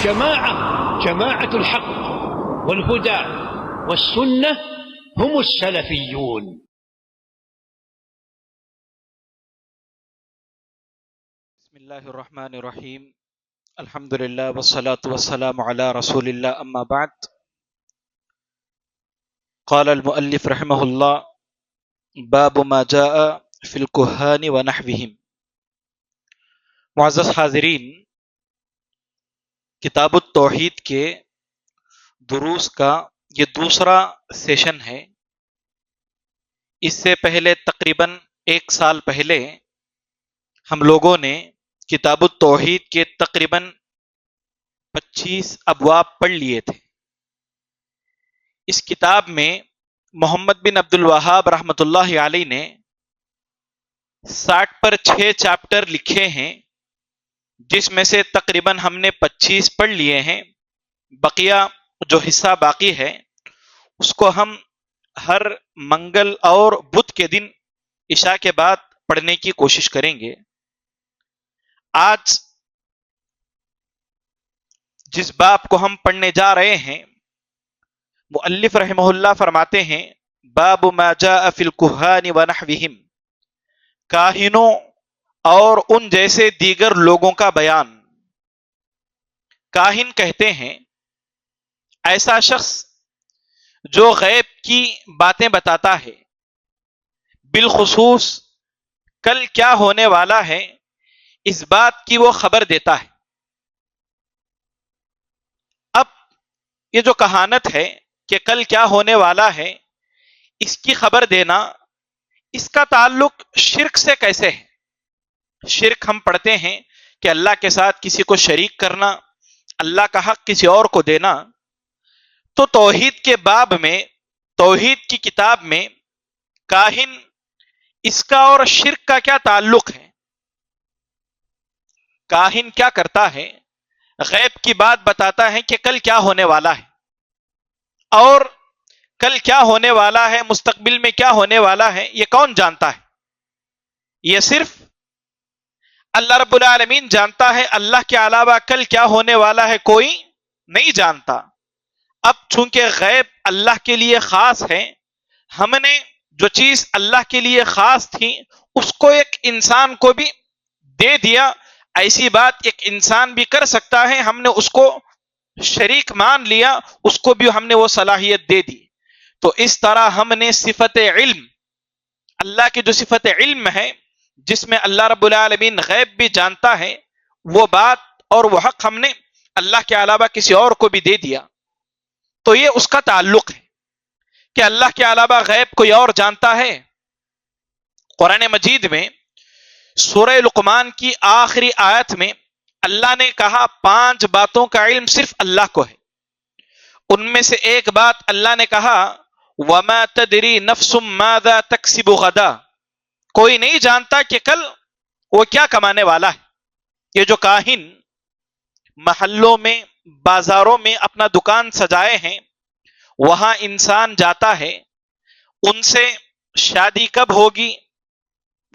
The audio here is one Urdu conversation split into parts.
جماعة الحق والهدى والسنة هم السلفيون. بسم اللہ الرحمن الرحیم. الحمد للہ والصلاة والسلام علی رسول اللہ، اما بعد. قال المؤلف رحمہ اللہ: باب ما جاء فی الکہان ونحوہم. معزز حاضرین، کتاب التوحید کے دروس کا یہ دوسرا سیشن ہے. اس سے پہلے تقریباً 1 سال پہلے ہم لوگوں نے کتاب التوحید کے تقریباً 25 ابواب پڑھ لیے تھے. اس کتاب میں محمد بن عبد الوہاب رحمۃ اللہ علیہ نے 60 پر 6 چیپٹر لکھے ہیں، جس میں سے تقریباً ہم نے 25 پڑھ لیے ہیں. بقیہ جو حصہ باقی ہے اس کو ہم ہر منگل اور بدھ کے دن عشاء کے بعد پڑھنے کی کوشش کریں گے. آج جس باب کو ہم پڑھنے جا رہے ہیں، مؤلف رحمہ اللہ فرماتے ہیں: باب ما جاء فی الکہان ونحوہم، کاہنوں اور ان جیسے دیگر لوگوں کا بیان. کاہن کہتے ہیں ایسا شخص جو غیب کی باتیں بتاتا ہے، بالخصوص کل کیا ہونے والا ہے اس بات کی وہ خبر دیتا ہے. اب یہ جو کہانت ہے کہ کل کیا ہونے والا ہے اس کی خبر دینا، اس کا تعلق شرک سے کیسے ہے؟ شرک ہم پڑھتے ہیں کہ اللہ کے ساتھ کسی کو شریک کرنا، اللہ کا حق کسی اور کو دینا. تو توحید کے باب میں، توحید کی کتاب میں کاہن، اس کا اور شرک کا کیا تعلق ہے؟ کاہن کیا کرتا ہے؟ غیب کی بات بتاتا ہے کہ کل کیا ہونے والا ہے، اور کل کیا ہونے والا ہے، مستقبل میں کیا ہونے والا ہے، یہ کون جانتا ہے؟ یہ صرف اللہ رب العالمین جانتا ہے. اللہ کے علاوہ کل کیا ہونے والا ہے کوئی نہیں جانتا. اب چونکہ غیب اللہ کے لیے خاص ہے، ہم نے جو چیز اللہ کے لیے خاص تھی اس کو ایک انسان کو بھی دے دیا. ایسی بات ایک انسان بھی کر سکتا ہے، ہم نے اس کو شریک مان لیا، اس کو بھی ہم نے وہ صلاحیت دے دی. تو اس طرح ہم نے صفت علم، اللہ کی جو صفت علم ہے جس میں اللہ رب العالمین غیب بھی جانتا ہے، وہ بات اور وہ حق ہم نے اللہ کے علاوہ کسی اور کو بھی دے دیا. تو یہ اس کا تعلق ہے کہ اللہ کے علاوہ غیب کوئی اور جانتا ہے. قرآن مجید میں سورہ لقمان کی آخری آیت میں اللہ نے کہا 5 باتوں کا علم صرف اللہ کو ہے. ان میں سے ایک بات اللہ نے کہا وَمَا تَدْرِي نَفْسٌ مَاذَا تَكْسِبُ غَدًا، کوئی نہیں جانتا کہ کل وہ کیا کمانے والا ہے. یہ جو کاہن محلوں میں، بازاروں میں اپنا دکان سجائے ہیں، وہاں انسان جاتا ہے، ان سے شادی کب ہوگی،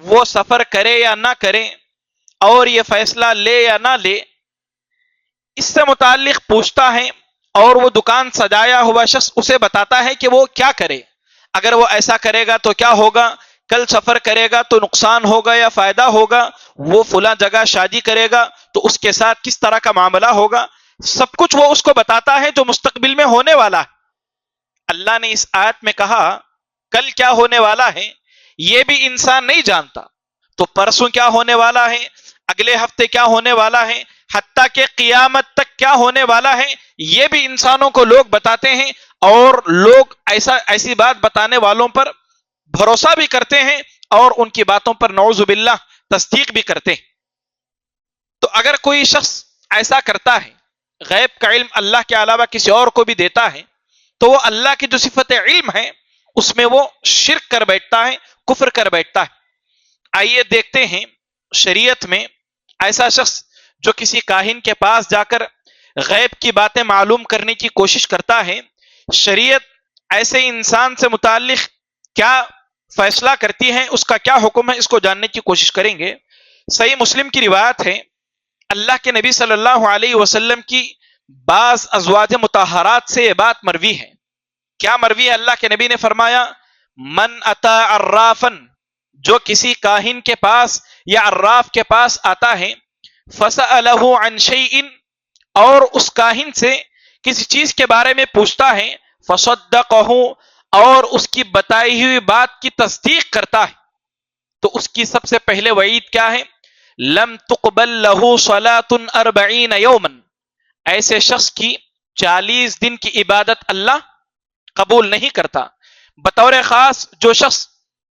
وہ سفر کرے یا نہ کرے، اور یہ فیصلہ لے یا نہ لے، اس سے متعلق پوچھتا ہے. اور وہ دکان سجایا ہوا شخص اسے بتاتا ہے کہ وہ کیا کرے، اگر وہ ایسا کرے گا تو کیا ہوگا، کل سفر کرے گا تو نقصان ہوگا یا فائدہ ہوگا، وہ فلاں جگہ شادی کرے گا تو اس کے ساتھ کس طرح کا معاملہ ہوگا، سب کچھ وہ اس کو بتاتا ہے جو مستقبل میں ہونے والا ہے. اللہ نے اس آیت میں کہا کل کیا ہونے والا ہے یہ بھی انسان نہیں جانتا. تو پرسوں کیا ہونے والا ہے، اگلے ہفتے کیا ہونے والا ہے، حتیٰ کہ قیامت تک کیا ہونے والا ہے، یہ بھی انسانوں کو لوگ بتاتے ہیں. اور لوگ ایسی بات بتانے والوں پر بھروسہ بھی کرتے ہیں اور ان کی باتوں پر نعوذ باللہ تصدیق بھی کرتے ہیں. تو اگر کوئی شخص ایسا کرتا ہے، غیب کا علم اللہ کے علاوہ کسی اور کو بھی دیتا ہے، تو وہ اللہ کی جو صفت علم ہے اس میں وہ شرک کر بیٹھتا ہے، کفر کر بیٹھتا ہے. آئیے دیکھتے ہیں شریعت میں ایسا شخص جو کسی کاہن کے پاس جا کر غیب کی باتیں معلوم کرنے کی کوشش کرتا ہے، شریعت ایسے انسان سے متعلق کیا فیصلہ کرتی ہے، اس کا کیا حکم ہے، اس کو جاننے کی کوشش کریں گے. صحیح مسلم کی روایت ہے، اللہ کے نبی صلی اللہ علیہ وسلم کی بعض ازواج مطہرات سے یہ بات مروی ہے. کیا مروی ہے؟ اللہ کے نبی نے فرمایا من اتا عرافن، جو کسی کاہن کے پاس یا عراف کے پاس آتا ہے، فسألہ عن شیء، اور اس کاہن سے کسی چیز کے بارے میں پوچھتا ہے، فصدقہ، اور اس کی بتائی ہوئی بات کی تصدیق کرتا ہے، تو اس کی سب سے پہلے وعید کیا ہے؟ لم تقبل لہ صلاۃ 40 یوما، ایسے شخص کی 40 دن کی عبادت اللہ قبول نہیں کرتا. بطور خاص جو شخص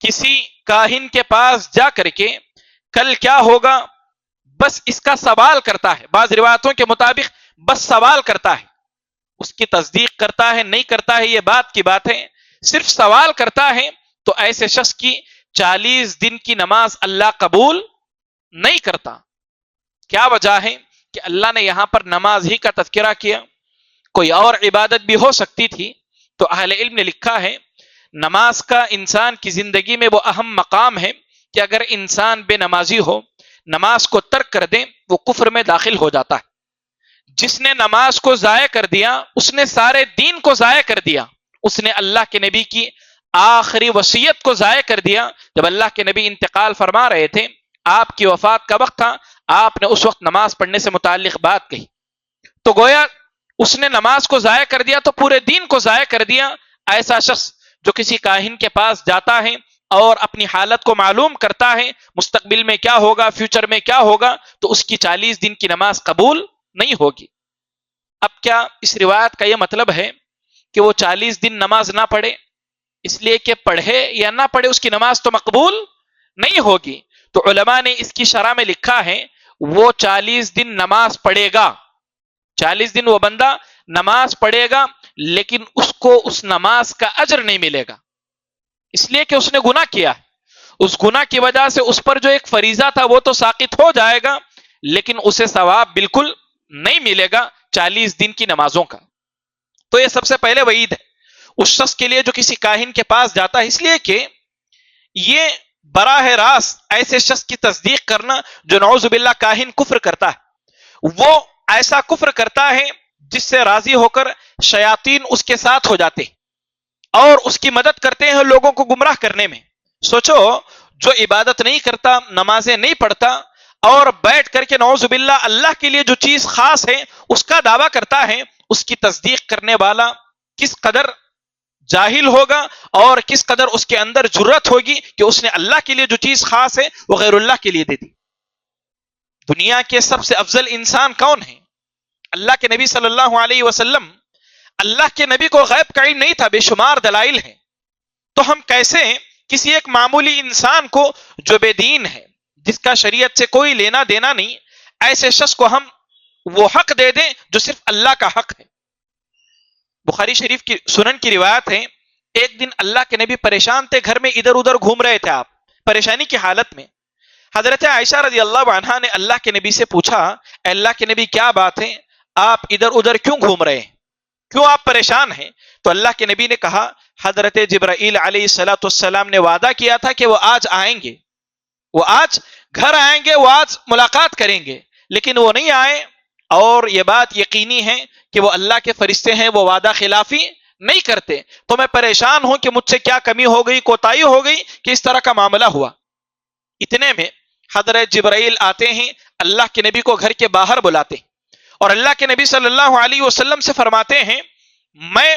کسی کاہن کے پاس جا کر کے کل کیا ہوگا بس اس کا سوال کرتا ہے، بعض روایتوں کے مطابق بس سوال کرتا ہے، اس کی تصدیق کرتا ہے نہیں کرتا ہے یہ بات کی بات ہے، صرف سوال کرتا ہے، تو ایسے شخص کی 40 دن کی نماز اللہ قبول نہیں کرتا. کیا وجہ ہے کہ اللہ نے یہاں پر نماز ہی کا تذکرہ کیا؟ کوئی اور عبادت بھی ہو سکتی تھی. تو اہل علم نے لکھا ہے نماز کا انسان کی زندگی میں وہ اہم مقام ہے کہ اگر انسان بے نمازی ہو، نماز کو ترک کر دے، وہ کفر میں داخل ہو جاتا ہے. جس نے نماز کو ضائع کر دیا اس نے سارے دین کو ضائع کر دیا، اس نے اللہ کے نبی کی آخری وصیت کو ضائع کر دیا. جب اللہ کے نبی انتقال فرما رہے تھے، آپ کی وفات کا وقت تھا، آپ نے اس وقت نماز پڑھنے سے متعلق بات کہی، تو گویا اس نے نماز کو ضائع کر دیا تو پورے دین کو ضائع کر دیا. ایسا شخص جو کسی کاہن کے پاس جاتا ہے اور اپنی حالت کو معلوم کرتا ہے مستقبل میں کیا ہوگا، فیوچر میں کیا ہوگا، تو اس کی 40 دن کی نماز قبول نہیں ہوگی. اب کیا اس روایت کا یہ مطلب ہے کہ وہ 40 دن نماز نہ پڑھے، اس لیے کہ پڑھے یا نہ پڑھے اس کی نماز تو مقبول نہیں ہوگی؟ تو علماء نے اس کی شرح میں لکھا ہے وہ 40 دن نماز پڑھے گا، 40 دن وہ بندہ نماز پڑھے گا، لیکن اس کو اس نماز کا اجر نہیں ملے گا، اس لیے کہ اس نے گناہ کیا ہے. اس گناہ کی وجہ سے اس پر جو ایک فریضہ تھا وہ تو ساقط ہو جائے گا، لیکن اسے ثواب بالکل نہیں ملے گا 40 دن کی نمازوں کا. تو یہ سب سے پہلے وعید ہے اس شخص کے لیے جو کسی کاہن کے پاس جاتا ہے، اس لیے کہ یہ براہ راست ایسے شخص کی تصدیق کرنا جو نعوذ باللہ کاہن کفر کرتا ہے، وہ ایسا کفر کرتا ہے جس سے راضی ہو کر شیاطین اس کے ساتھ ہو جاتے اور اس کی مدد کرتے ہیں لوگوں کو گمراہ کرنے میں. سوچو، جو عبادت نہیں کرتا، نمازیں نہیں پڑھتا، اور بیٹھ کر کے نعوذ باللہ اللہ کے لیے جو چیز خاص ہے اس کا دعویٰ کرتا ہے، اس کی تصدیق کرنے والا کس قدر جاہل ہوگا اور کس قدر اس کے اندر جرت ہوگی کہ اس نے اللہ کے لیے جو چیز خاص ہے وہ غیر اللہ کے لیے دے دی. دنیا کے سب سے افضل انسان کون ہے؟ اللہ کے نبی صلی اللہ علیہ وسلم. اللہ کے نبی کو غیب کا علم نہیں تھا، بے شمار دلائل ہیں. تو ہم کیسے کسی ایک معمولی انسان کو جو بے دین ہے، جس کا شریعت سے کوئی لینا دینا نہیں، ایسے شخص کو ہم وہ حق دے دیں جو صرف اللہ کا حق ہے؟ بخاری شریف کی سنن کی روایت ہے، ایک دن اللہ کے نبی پریشان تھے، گھر میں ادھر ادھر گھوم رہے تھے، آپ پریشانی کی حالت میں. حضرت عائشہ رضی اللہ عنہا نے اللہ کے نبی سے پوچھا، اے اللہ کے نبی کیا بات ہے، آپ ادھر ادھر کیوں گھوم رہے ہیں، کیوں آپ پریشان ہیں؟ تو اللہ کے نبی نے کہا حضرت جبرائیل علیہ الصلوۃ والسلام نے وعدہ کیا تھا کہ وہ آج آئیں گے، وہ آج گھر آئیں گے، وہ آج ملاقات کریں گے، لیکن وہ نہیں آئے. اور یہ بات یقینی ہے کہ وہ اللہ کے فرشتے ہیں، وہ وعدہ خلافی نہیں کرتے. تو میں پریشان ہوں کہ مجھ سے کیا کمی ہو گئی، کوتاہی ہو گئی کہ اس طرح کا معاملہ ہوا. اتنے میں حضرت جبرائیل آتے ہیں، اللہ کے نبی کو گھر کے باہر بلاتے ہیں اور اللہ کے نبی صلی اللہ علیہ وسلم سے فرماتے ہیں میں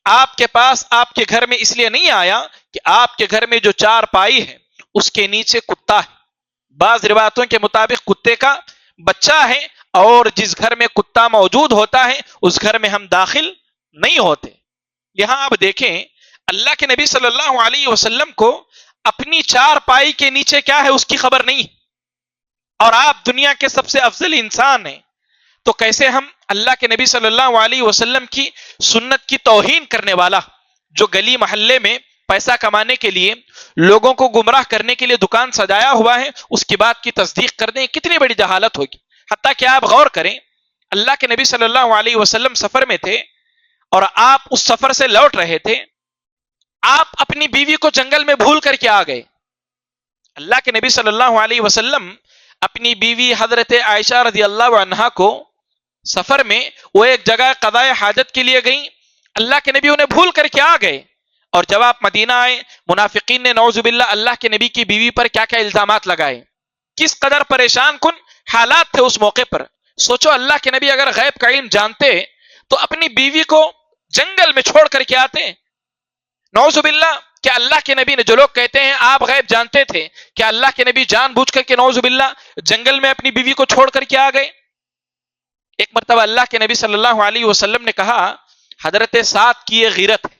آپ کے پاس آپ کے گھر میں اس لیے نہیں آیا کہ آپ کے گھر میں جو چار پائی ہے اس کے نیچے کتا ہے. بعض روایتوں کے مطابق کتے کا بچہ ہے، اور جس گھر میں کتا موجود ہوتا ہے اس گھر میں ہم داخل نہیں ہوتے. یہاں آپ دیکھیں اللہ کے نبی صلی اللہ علیہ وسلم کو اپنی چار پائی کے نیچے کیا ہے اس کی خبر نہیں، اور آپ دنیا کے سب سے افضل انسان ہیں. تو کیسے ہم اللہ کے نبی صلی اللہ علیہ وسلم کی سنت کی توہین کرنے والا، جو گلی محلے میں پیسہ کمانے کے لیے لوگوں کو گمراہ کرنے کے لیے دکان سجایا ہوا ہے، اس کی بات کی تصدیق کر دیں، کتنی بڑی جہالت ہوگی. حتیٰ کہ آپ غور کریں، اللہ کے نبی صلی اللہ علیہ وسلم سفر میں تھے اور آپ اس سفر سے لوٹ رہے تھے، آپ اپنی بیوی کو جنگل میں بھول کر کے آ گئے. اللہ کے نبی صلی اللہ علیہ وسلم اپنی بیوی حضرت عائشہ رضی اللہ عنہا کو سفر میں وہ ایک جگہ قضاء حاجت کے لیے گئیں، اللہ کے نبی انہیں بھول کر کے آ گئے، اور جب آپ مدینہ آئے منافقین نے نعوذ باللہ اللہ کے نبی کی بیوی پر کیا کیا الزامات لگائے، کس قدر پریشان کن حالات تھے اس موقع پر۔ سوچو اللہ کے نبی اگر غیب کا علم جانتے تو اپنی بیوی کو جنگل میں چھوڑ کر کے آتے۔ نعوذ باللہ، کیا اللہ کے نبی نے، جو لوگ کہتے ہیں آپ غیب جانتے تھے، کیا اللہ کے نبی جان بوجھ کر کے نعوذ باللہ جنگل میں اپنی بیوی کو چھوڑ کر کے آ گئے؟ ایک مرتبہ اللہ کے نبی صلی اللہ علیہ وسلم نے کہا حضرت سعد کی یہ غیرت ہے،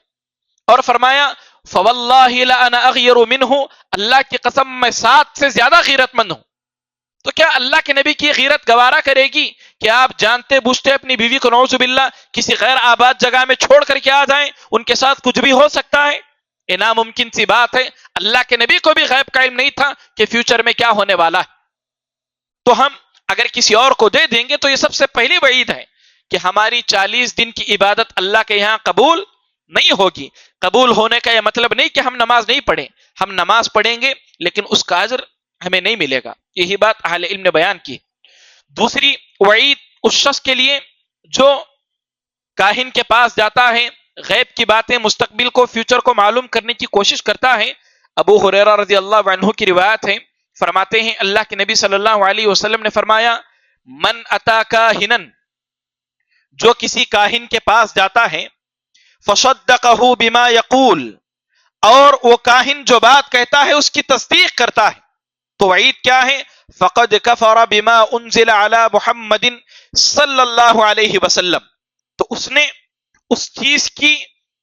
اور فرمایا فواللہ لانا اغیر منہ، اللہ کی قسم میں سعد سے زیادہ غیرت مند ہوں۔ تو کیا اللہ کے نبی کی غیرت گوارا کرے گی کہ آپ جانتے بوجھتے اپنی بیوی کو نعوذ باللہ کسی غیر آباد جگہ میں چھوڑ کر کے آ جائیں؟ ان کے ساتھ کچھ بھی ہو سکتا ہے، یہ ناممکن سی بات ہے۔ اللہ کے نبی کو بھی غیب کا علم نہیں تھا کہ فیوچر میں کیا ہونے والا ہے۔ تو ہم اگر کسی اور کو دے دیں گے تو یہ سب سے پہلی وعید ہے کہ ہماری 40 دن کی عبادت اللہ کے یہاں قبول نہیں ہوگی۔ قبول ہونے کا یہ مطلب نہیں کہ ہم نماز نہیں پڑھیں، ہم نماز پڑھیں گے لیکن اس کا اجر ہمیں نہیں ملے گا، یہی بات اہل علم نے بیان کی۔ دوسری وعید اس شخص کے لیے جو کاہن کے پاس جاتا ہے، غیب کی باتیں، مستقبل کو، فیوچر کو معلوم کرنے کی کوشش کرتا ہے۔ ابو ہریرہ رضی اللہ عنہ کی روایت ہے، فرماتے ہیں اللہ کے نبی صلی اللہ علیہ وسلم نے فرمایا من اتا کاہنا، جو کسی کاہن کے پاس جاتا ہے، فصدقہ بما یقول، اور وہ کاہن جو بات کہتا ہے اس کی تصدیق کرتا ہے، تو وعید کیا ہے؟ فقد کفر بما انزل علی محمد صلی اللہ علیہ وسلم، تو اس نے اس چیز کی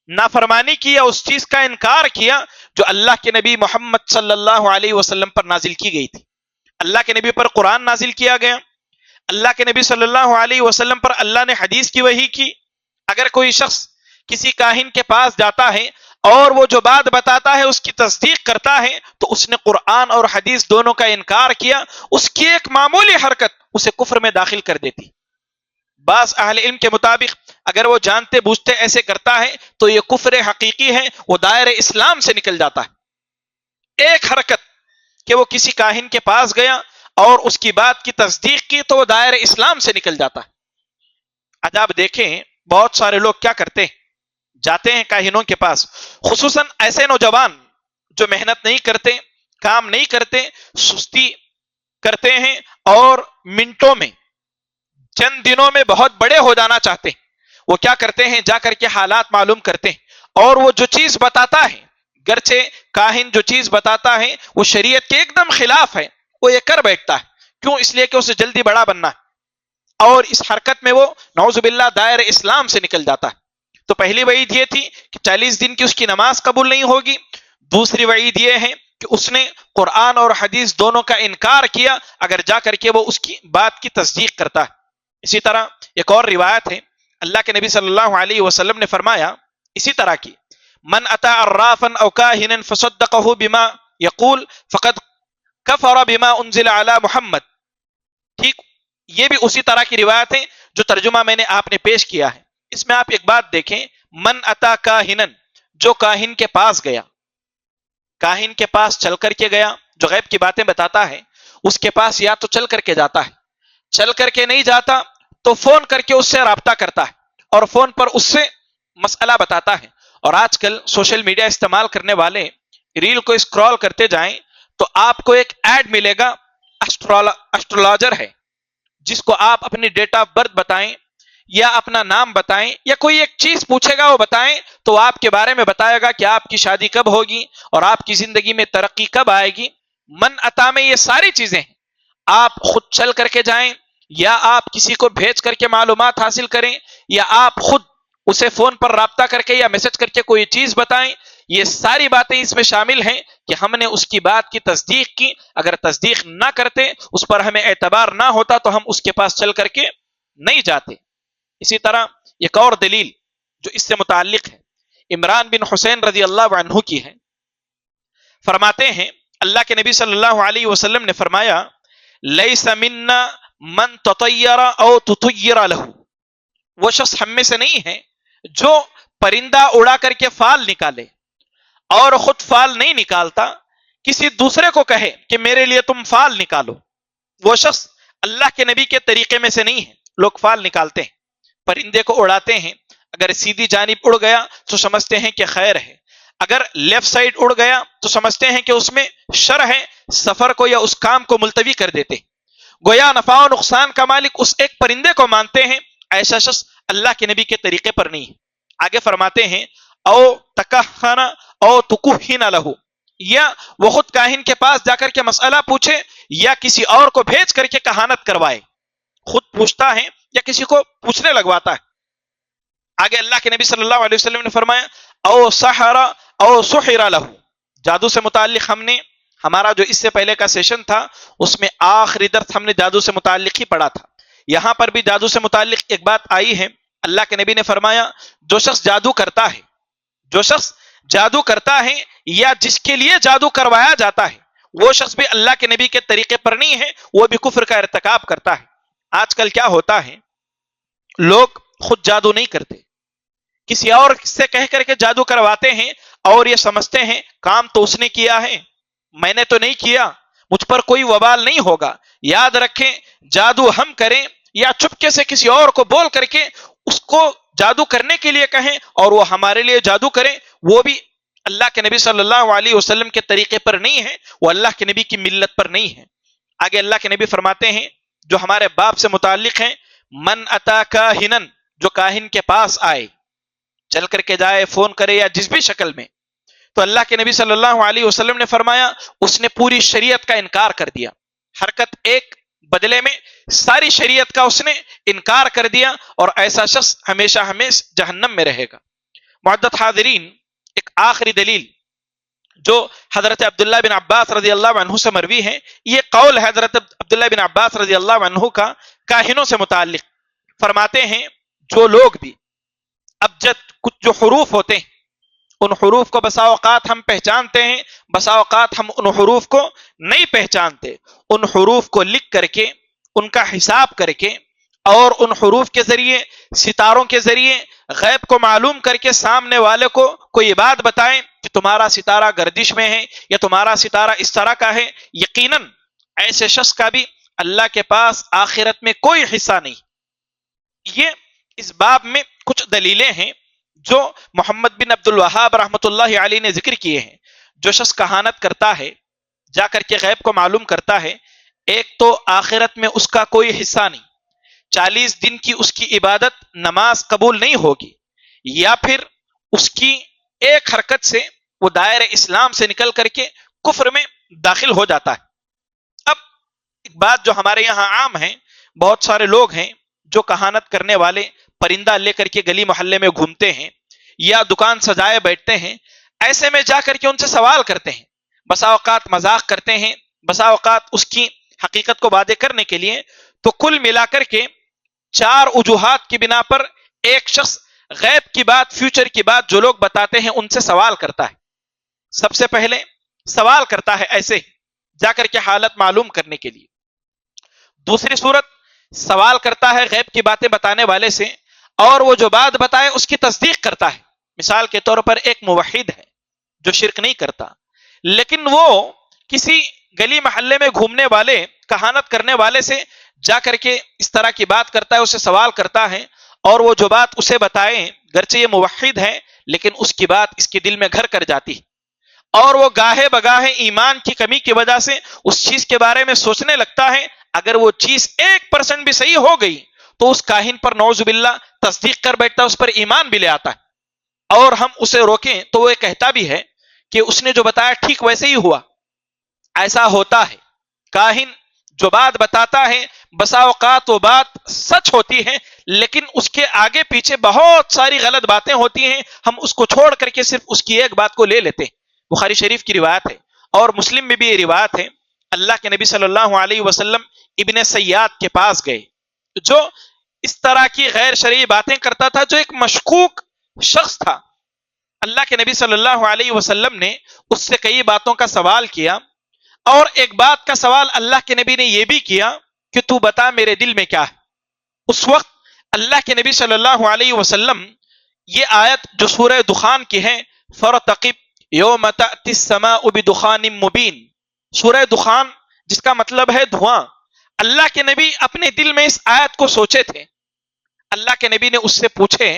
نافرمانی کی یا اس چیز کا انکار کیا جو اللہ کے نبی محمد صلی اللہ علیہ وسلم پر نازل کی گئی تھی۔ اللہ کے نبی پر قرآن نازل کیا گیا، اللہ کے نبی صلی اللہ علیہ وسلم پر اللہ نے حدیث کی وحی کی۔ اگر کوئی شخص کسی کاہن کے پاس جاتا ہے اور وہ جو بات بتاتا ہے اس کی تصدیق کرتا ہے تو اس نے قرآن اور حدیث دونوں کا انکار کیا، اس کی ایک معمولی حرکت اسے کفر میں داخل کر دیتی۔ بعض اہل علم کے مطابق اگر وہ جانتے بوجھتے ایسے کرتا ہے تو یہ کفر حقیقی ہے، وہ دائرہ اسلام سے نکل جاتا ہے۔ ایک حرکت کہ وہ کسی کاہن کے پاس گیا اور اس کی بات کی تصدیق کی تو وہ دائرہ اسلام سے نکل جاتا ہے۔ اب آپ دیکھیں بہت سارے لوگ کیا کرتے ہیں، جاتے ہیں کاہنوں کے پاس، خصوصاً ایسے نوجوان جو محنت نہیں کرتے، کام نہیں کرتے، سستی کرتے ہیں اور منٹوں میں، چند دنوں میں بہت بڑے ہو جانا چاہتے ہیں۔ وہ کیا کرتے ہیں، جا کر کے حالات معلوم کرتے ہیں، اور وہ جو چیز بتاتا ہے، گرچہ کاہن جو چیز بتاتا ہے وہ شریعت کے ایک دم خلاف ہے، وہ یہ کر بیٹھتا ہے۔ کیوں؟ اس لیے کہ اسے جلدی بڑا بننا ہے، اور اس حرکت میں وہ نعوذ باللہ دائرہ اسلام سے نکل جاتا ہے۔ تو پہلی وعید یہ تھی کہ 40 دن کی اس کی نماز قبول نہیں ہوگی۔ دوسری وعید یہ ہے کہ اس نے قرآن اور حدیث دونوں کا انکار کیا اگر جا کر کے وہ اس کی بات کی تصدیق کرتا ہے۔ اسی طرح ایک اور روایت ہے، اللہ کے نبی صلی اللہ علیہ وسلم نے فرمایا اسی طرح کی، من اتا عرافا او کاہنا فصدقہ بما یقول فقد کفر بما انزل علی محمد۔ ٹھیک، یہ بھی اسی طرح کی روایت ہے جو ترجمہ میں نے آپ نے پیش کیا ہے۔ اس میں آپ ایک بات دیکھیں، من اتا کاہنا، جو کاہن کے پاس گیا، کاہن کے پاس چل کر کے گیا، جو غیب کی باتیں بتاتا ہے اس کے پاس یا تو چل کر کے جاتا ہے، چل کر کے نہیں جاتا تو فون کر کے اس سے رابطہ کرتا ہے اور فون پر اس سے مسئلہ بتاتا ہے۔ اور آج کل سوشل میڈیا استعمال کرنے والے ریل کو اسکرول کرتے جائیں تو آپ کو ایک ایڈ ملے گا، اسٹرولوجر ہے، جس کو آپ اپنی ڈیٹ آف برتھ بتائیں یا اپنا نام بتائیں یا کوئی ایک چیز پوچھے گا وہ بتائیں تو آپ کے بارے میں بتائے گا کہ آپ کی شادی کب ہوگی اور آپ کی زندگی میں ترقی کب آئے گی۔ من عطا میں یہ ساری چیزیں ہیں، آپ خود چل کر کے جائیں یا آپ کسی کو بھیج کر کے معلومات حاصل کریں یا آپ خود اسے فون پر رابطہ کر کے یا میسج کر کے کوئی چیز بتائیں، یہ ساری باتیں اس میں شامل ہیں کہ ہم نے اس کی بات کی تصدیق کی۔ اگر تصدیق نہ کرتے، اس پر ہمیں اعتبار نہ ہوتا تو ہم اس کے پاس چل کر کے نہیں جاتے۔ اسی طرح ایک اور دلیل جو اس سے متعلق ہے عمران بن حسین رضی اللہ عنہ کی ہے، فرماتے ہیں اللہ کے نبی صلی اللہ علیہ وسلم نے فرمایا لیس منا من تطیر او تطیر له، وہ شخص ہم میں سے نہیں ہے جو پرندہ اڑا کر کے فال نکالے اور خود فال نہیں نکالتا، کسی دوسرے کو کہے کہ میرے لیے تم فال نکالو، وہ شخص اللہ کے نبی کے طریقے میں سے نہیں ہے۔ لوگ فال نکالتے ہیں، پرندے کو اڑاتے ہیں، اگر سیدھی جانب اڑ گیا تو سمجھتے ہیں کہ خیر ہے، اگر لیفٹ سائڈ اڑ گیا تو سمجھتے ہیں کہ اس میں شر ہے، سفر کو یا اس کام کو ملتوی کر دیتے ہیں۔ گویا نفع و نقصان کا مالک اس ایک پرندے کو مانتے ہیں، ایسا شخص اللہ کے نبی کے طریقے پر نہیں ہے۔ آگے فرماتے ہیں او تکہن او تکہن لہو، یا وہ خود کاہن کے پاس جا کر کے مسئلہ پوچھے یا کسی اور کو بھیج کر کے کہانت کروائے، خود پوچھتا ہے یا کسی کو پوچھنے لگواتا ہے۔ آگے اللہ کے نبی صلی اللہ علیہ وسلم نے فرمایا او سحر او سحر لہو، جادو سے متعلق ہم نے ہمارا جو اس سے پہلے کا سیشن تھا اس میں آخری درس ہم نے جادو سے متعلق ہی پڑھا تھا، یہاں پر بھی جادو سے متعلق ایک بات آئی ہے۔ اللہ کے نبی نے فرمایا جو شخص جادو کرتا ہے، جو شخص جادو کرتا ہے یا جس کے لیے جادو کروایا جاتا ہے، وہ شخص بھی اللہ کے نبی کے طریقے پر نہیں ہے، وہ بھی کفر کا ارتکاب کرتا ہے۔ آج کل کیا ہوتا ہے، لوگ خود جادو نہیں کرتے، کسی اور سے کہہ کر کے جادو کرواتے ہیں اور یہ سمجھتے ہیں کام تو اس نے کیا ہے، میں نے تو نہیں کیا، مجھ پر کوئی وبال نہیں ہوگا۔ یاد رکھیں جادو ہم کریں یا چپکے سے کسی اور کو بول کر کے اس کو جادو کرنے کے لیے کہیں اور وہ ہمارے لیے جادو کریں، وہ بھی اللہ کے نبی صلی اللہ علیہ وسلم کے طریقے پر نہیں ہے، وہ اللہ کے نبی کی ملت پر نہیں ہے۔ آگے اللہ کے نبی فرماتے ہیں جو ہمارے باپ سے متعلق ہیں، من اتا کاہنن، جو کاہن کے پاس آئے، چل کر کے جائے، فون کرے یا جس بھی شکل میں، تو اللہ کے نبی صلی اللہ علیہ وسلم نے فرمایا اس نے پوری شریعت کا انکار کر دیا، حرکت ایک بدلے میں ساری شریعت کا اس نے انکار کر دیا، اور ایسا شخص ہمیشہ ہمیشہ جہنم میں رہے گا۔ معزز حاضرین، ایک آخری دلیل جو حضرت عبداللہ بن عباس رضی اللہ عنہ سے مروی ہے، یہ قول ہے حضرت عبداللہ بن عباس رضی اللہ عنہ کا کاہنوں سے متعلق۔ فرماتے ہیں جو لوگ بھی ابجد کچھ جو حروف ہوتے ہیں، ان حروف کو بسا اوقات ہم پہچانتے ہیں، بسا اوقات ہم ان حروف کو نہیں پہچانتے، ان حروف کو لکھ کر کے، ان کا حساب کر کے، اور ان حروف کے ذریعے، ستاروں کے ذریعے غیب کو معلوم کر کے سامنے والے کو کوئی بات بتائیں کہ تمہارا ستارہ گردش میں ہے یا تمہارا ستارہ اس طرح کا ہے، یقیناً ایسے شخص کا بھی اللہ کے پاس آخرت میں کوئی حصہ نہیں۔ یہ اس باب میں کچھ دلیلیں ہیں جو محمد بن عبد الوہاب رحمۃ اللہ علیہ نے ذکر کیے ہیں۔ جو شخص کہانت کرتا ہے، جا کر کے غیب کو معلوم کرتا ہے، ایک تو آخرت میں اس کا کوئی حصہ نہیں، 40 دن کی اس کی عبادت نماز قبول نہیں ہوگی، یا پھر اس کی ایک حرکت سے وہ دائرہ اسلام سے نکل کر کے کفر میں داخل ہو جاتا ہے۔ اب ایک بات جو ہمارے یہاں عام ہے، بہت سارے لوگ ہیں جو کہانت کرنے والے پرندہ لے کر کے گلی محلے میں گھومتے ہیں یا دکان سجائے بیٹھتے ہیں، ایسے میں جا کر کے ان سے سوال کرتے ہیں، بسا اوقات مذاق کرتے ہیں، بسا اوقات اس کی حقیقت کو واضح کرنے کے لیے۔ تو کل ملا کر کے 4 وجوہات کی بنا پر ایک شخص غیب کی بات، فیوچر کی بات جو لوگ بتاتے ہیں ان سے سوال کرتا ہے۔ سب سے پہلے سوال کرتا ہے ایسے جا کر کے حالت معلوم کرنے کے لیے۔ دوسری صورت، سوال کرتا ہے غیب کی باتیں بتانے والے سے، اور وہ جو بات بتائے اس کی تصدیق کرتا ہے۔ مثال کے طور پر ایک موحد ہے جو شرک نہیں کرتا، لیکن وہ کسی گلی محلے میں گھومنے والے، کہانت کرنے والے سے جا کر کے اس طرح کی بات کرتا ہے، اسے سوال کرتا ہے، اور وہ جو بات اسے بتائے، گرچہ یہ موحد ہے لیکن اس کی بات اس کے دل میں گھر کر جاتی ہے، اور وہ گاہے بگاہے ایمان کی کمی کی وجہ سے اس چیز کے بارے میں سوچنے لگتا ہے، اگر وہ چیز 1% بھی صحیح ہو گئی تو اس کاہن پر نعوذ باللہ تصدیق کر بیٹھتا ہے، اس پر ایمان بھی لے آتا ہے، اور ہم اسے روکیں تو وہ کہتا بھی ہے کہ اس نے جو بتایا ٹھیک ویسے ہی ہوا۔ ایسا ہوتا ہے، کاہن جو بات بتاتا ہے بسا اوقات وہ بات سچ ہوتی ہے، لیکن اس کے آگے پیچھے بہت ساری غلط باتیں ہوتی ہیں، ہم اس کو چھوڑ کر کے صرف اس کی ایک بات کو لے لیتے ہیں۔ بخاری شریف کی روایت ہے اور مسلم میں بھی یہ روایت ہے، اللہ کے نبی صلی اللہ علیہ وسلم ابن سیاد کے پاس گئے جو اس طرح کی غیر شرعی باتیں کرتا تھا، جو ایک مشکوک شخص تھا۔ اللہ کے نبی صلی اللہ علیہ وسلم نے اس سے کئی باتوں کا سوال کیا، اور ایک بات کا سوال اللہ کے نبی نے یہ بھی کیا کہ تو بتا میرے دل میں کیا ہے۔ اس وقت اللہ کے نبی صلی اللہ علیہ وسلم یہ آیت جو سورہ دخان کی ہے، فَرْتَقِبْ یوم تأتی السماء بدخان مبین، سورہ دخان جس کا مطلب ہے دھواں، اللہ کے نبی اپنے دل میں اس آیت کو سوچے تھے. اللہ کے نبی نے اس سے پوچھے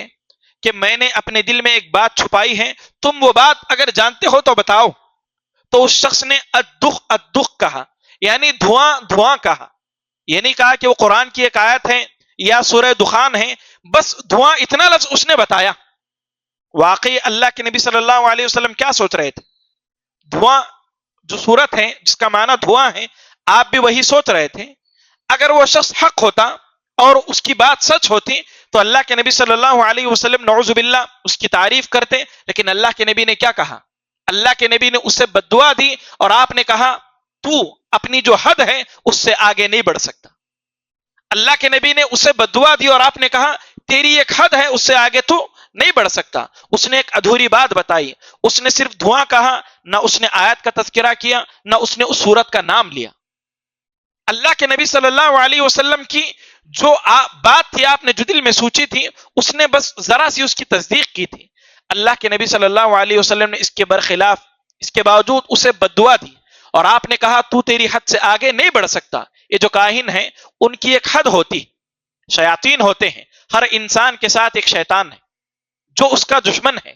کہ میں نے اپنے دل میں ایک بات چھپائی ہے, تم وہ بات اگر جانتے ہو تو بتاؤ. تو اس شخص نے الدخ الدخ کہا, یعنی دھواں دھواں کہا. یہ نہیں کہا کہ وہ قرآن کی ایک آیت ہے یا سورہ دخان ہے, بس دھواں اتنا لفظ اس نے بتایا. واقعی اللہ کے نبی صلی اللہ علیہ وسلم کیا سوچ رہے تھے؟ دھواں جو صورت ہے جس کا معنی دھواں ہے, آپ بھی وہی سوچ رہے تھے. اگر وہ شخص حق ہوتا اور اس کی بات سچ ہوتی تو اللہ کے نبی صلی اللہ علیہ وسلم نعوذ باللہ اس کی تعریف کرتے. لیکن اللہ کے نبی نے کیا کہا؟ اللہ کے نبی نے اسے بد دعا دی اور آپ نے کہا تو اپنی جو حد ہے اس سے آگے نہیں بڑھ سکتا. اللہ کے نبی نے اسے بد دعا دی اور آپ نے کہا تیری ایک حد ہے, اس سے آگے تو نہیں بڑھ سکتا. اس نے ایک ادھوری بات بتائی. اس نے صرف دھواں کہا, نہ اس نے آیت کا تذکرہ کیا, نہ اس نے اس سورت کا نام لیا. اللہ کے نبی صلی اللہ علیہ وسلم کی جو بات تھی آپ نے جو دل میں سوچی تھی, اس نے بس ذرا سی اس کی تصدیق کی تھی. اللہ کے نبی صلی اللہ علیہ وسلم نے اس کے برخلاف اس کے باوجود اسے بد دعا دی اور آپ نے کہا تو تیری حد سے آگے نہیں بڑھ سکتا. یہ جو کاہن ہیں ان کی ایک حد ہوتی, شیاطین ہوتے ہیں. ہر انسان کے ساتھ ایک شیطان ہے جو اس کا دشمن ہے,